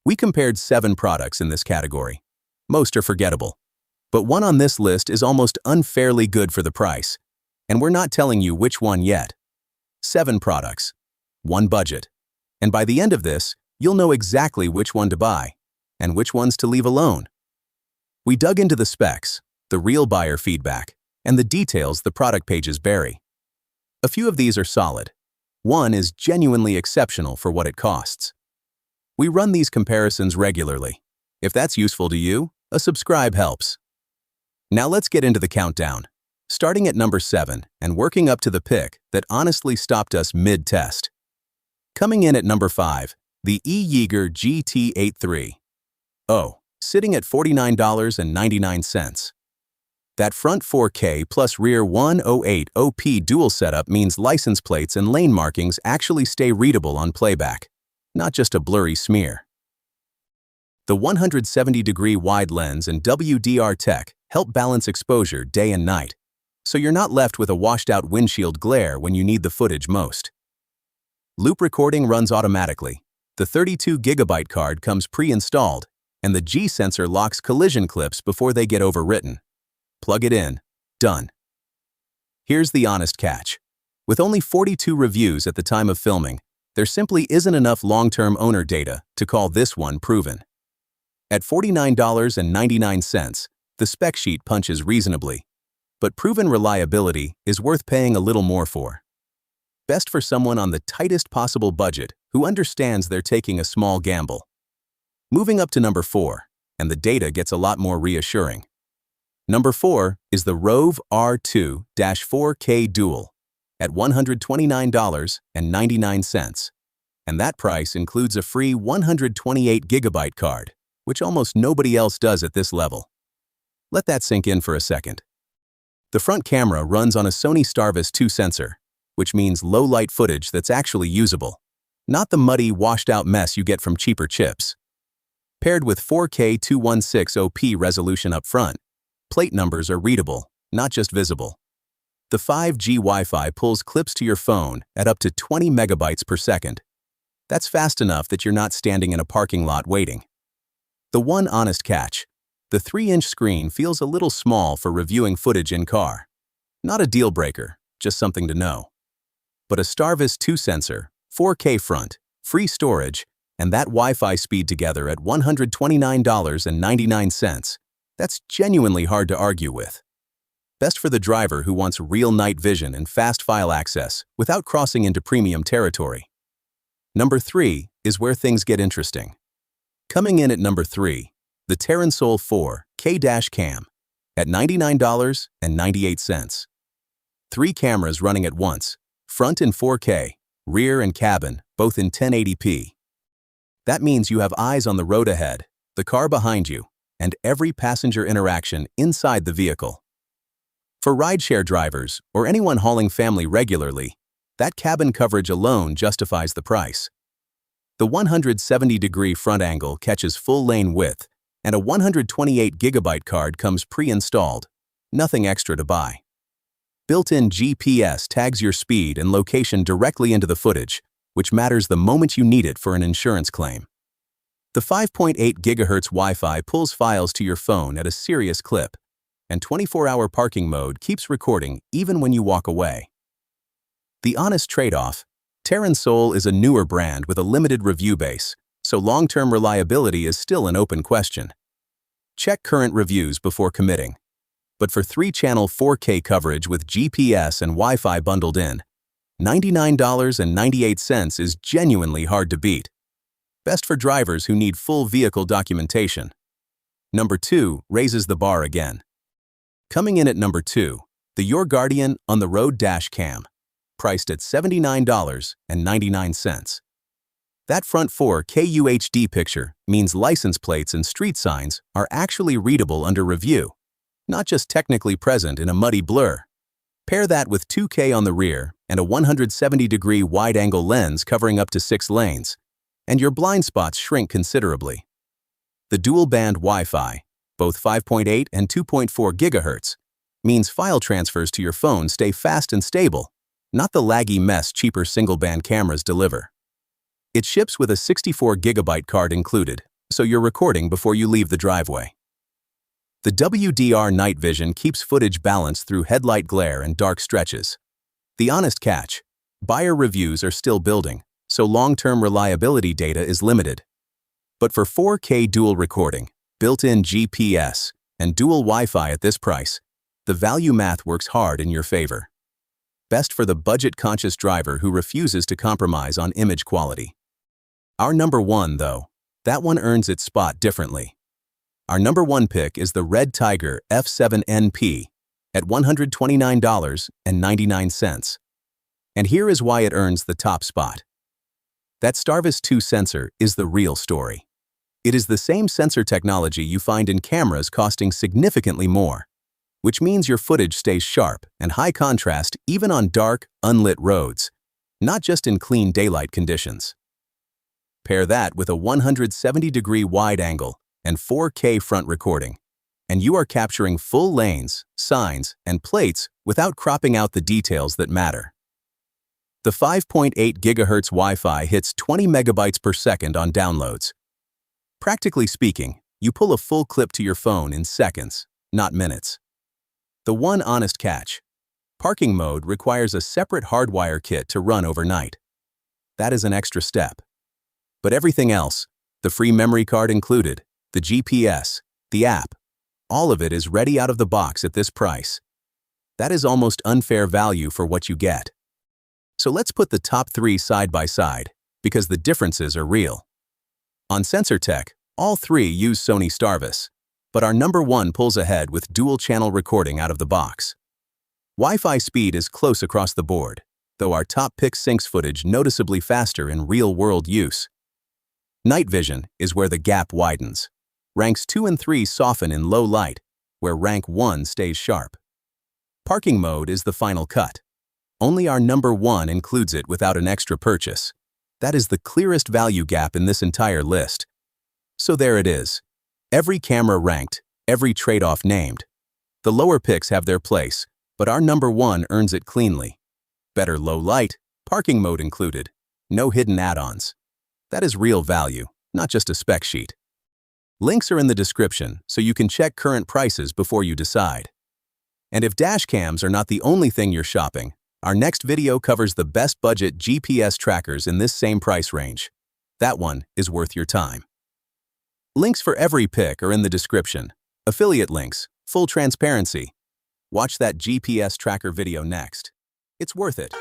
We compared 7 products in this category. Most are forgettable. But one on this list is almost unfairly good for the price. And we're not telling you which one yet. 7 products. 1 budget. And by the end of this, you'll know exactly which one to buy and which ones to leave alone. We dug into the specs, the real buyer feedback, and the details the product pages bury. A few of these are solid. One is genuinely exceptional for what it costs. We run these comparisons regularly. If that's useful to you, a subscribe helps. Now let's get into the countdown, starting at number 7 and working up to the pick that honestly stopped us mid-test. Coming in at number 5, the Yeager GT83. Oh, sitting at $49.99. That front 4K plus rear 108 OP dual setup means license plates and lane markings actually stay readable on playback, not just a blurry smear. The 170-degree wide lens and WDR tech help balance exposure day and night, so you're not left with a washed-out windshield glare when you need the footage most. Loop recording runs automatically. The 32GB card comes pre-installed, and the G-sensor locks collision clips before they get overwritten. Plug it in. Done. Here's the honest catch. With only 42 reviews at the time of filming, there simply isn't enough long-term owner data to call this one proven. At $49.99, the spec sheet punches reasonably, but proven reliability is worth paying a little more for. Best for someone on the tightest possible budget who understands they're taking a small gamble. Moving up to number 4, and the data gets a lot more reassuring. Number 4 is the Rove R2-4K Dual at $129.99, and that price includes a free 128GB card, which almost nobody else does at this level. Let that sink in for a second. The front camera runs on a Sony Starvis 2 sensor, which means low-light footage that's actually usable, not the muddy, washed-out mess you get from cheaper chips. Paired with 4K 216 OP resolution up front, plate numbers are readable, not just visible. The 5G Wi-Fi pulls clips to your phone at up to 20 megabytes per second. That's fast enough that you're not standing in a parking lot waiting. The one honest catch, the 3-inch screen feels a little small for reviewing footage in car. Not a deal breaker, just something to know. But a Starvis 2 sensor, 4K front, free storage, and that Wi-Fi speed together at $129.99, that's genuinely hard to argue with. Best for the driver who wants real night vision and fast file access without crossing into premium territory. Number 3 is where things get interesting. Coming in at number 3, the Terran 4 K-Cam at $99.98. 3 cameras running at once, front in 4K, rear and cabin, both in 1080p. That means you have eyes on the road ahead, the car behind you, and every passenger interaction inside the vehicle. For rideshare drivers or anyone hauling family regularly, that cabin coverage alone justifies the price. The 170-degree front angle catches full lane width, and a 128GB card comes pre-installed, nothing extra to buy. Built-in GPS tags your speed and location directly into the footage, which matters the moment you need it for an insurance claim. The 5.8 GHz Wi-Fi pulls files to your phone at a serious clip, and 24-hour parking mode keeps recording even when you walk away. The honest trade-off, Terran is a newer brand with a limited review base, so long-term reliability is still an open question. Check current reviews before committing. But for 3-channel 4K coverage with GPS and Wi-Fi bundled in, $99.98 is genuinely hard to beat. Best for drivers who need full vehicle documentation. Number 2 raises the bar again. Coming in at number 2, the Yorguardian on the road dash cam, priced at $79.99. That front 4K UHD picture means license plates and street signs are actually readable under review, not just technically present in a muddy blur. Pair that with 2K on the rear and a 170-degree wide-angle lens covering up to 6 lanes, and your blind spots shrink considerably. The dual-band Wi-Fi, both 5.8 and 2.4 GHz, means file transfers to your phone stay fast and stable, not the laggy mess cheaper single-band cameras deliver. It ships with a 64GB card included, so you're recording before you leave the driveway. The WDR night vision keeps footage balanced through headlight glare and dark stretches. The honest catch: buyer reviews are still building, so long-term reliability data is limited. But for 4K dual recording, built-in GPS, and dual Wi-Fi at this price, the value math works hard in your favor. Best for the budget-conscious driver who refuses to compromise on image quality. Our number one, though, that one earns its spot differently. Our number one pick is the Red Tiger F7NP at $129.99. And here is why it earns the top spot. That Starvis 2 sensor is the real story. It is the same sensor technology you find in cameras costing significantly more, which means your footage stays sharp and high contrast even on dark, unlit roads, not just in clean daylight conditions. Pair that with a 170-degree wide angle and 4K front recording, and you are capturing full lanes, signs, and plates without cropping out the details that matter. The 5.8 GHz Wi-Fi hits 20 megabytes per second on downloads. Practically speaking, you pull a full clip to your phone in seconds, not minutes. The one honest catch: parking mode requires a separate hardwire kit to run overnight. That is an extra step. But everything else, the free memory card included, the GPS, the app, all of it is ready out of the box at this price. That is almost unfair value for what you get. So let's put the top three side by side, because the differences are real. On sensor tech, all three use Sony Starvis, but our number one pulls ahead with dual-channel recording out of the box. Wi-Fi speed is close across the board, though our top pick syncs footage noticeably faster in real-world use. Night vision is where the gap widens. Ranks 2 and 3 soften in low light, where rank 1 stays sharp. Parking mode is the final cut. Only our number one includes it without an extra purchase. That is the clearest value gap in this entire list. So there it is. Every camera ranked, every trade-off named. The lower picks have their place, but our number one earns it cleanly. Better low light, parking mode included, no hidden add-ons. That is real value, not just a spec sheet. Links are in the description, so you can check current prices before you decide. And if dash cams are not the only thing you're shopping, our next video covers the best budget GPS trackers in this same price range. That one is worth your time. Links for every pick are in the description. Affiliate links, full transparency. Watch that GPS tracker video next. It's worth it.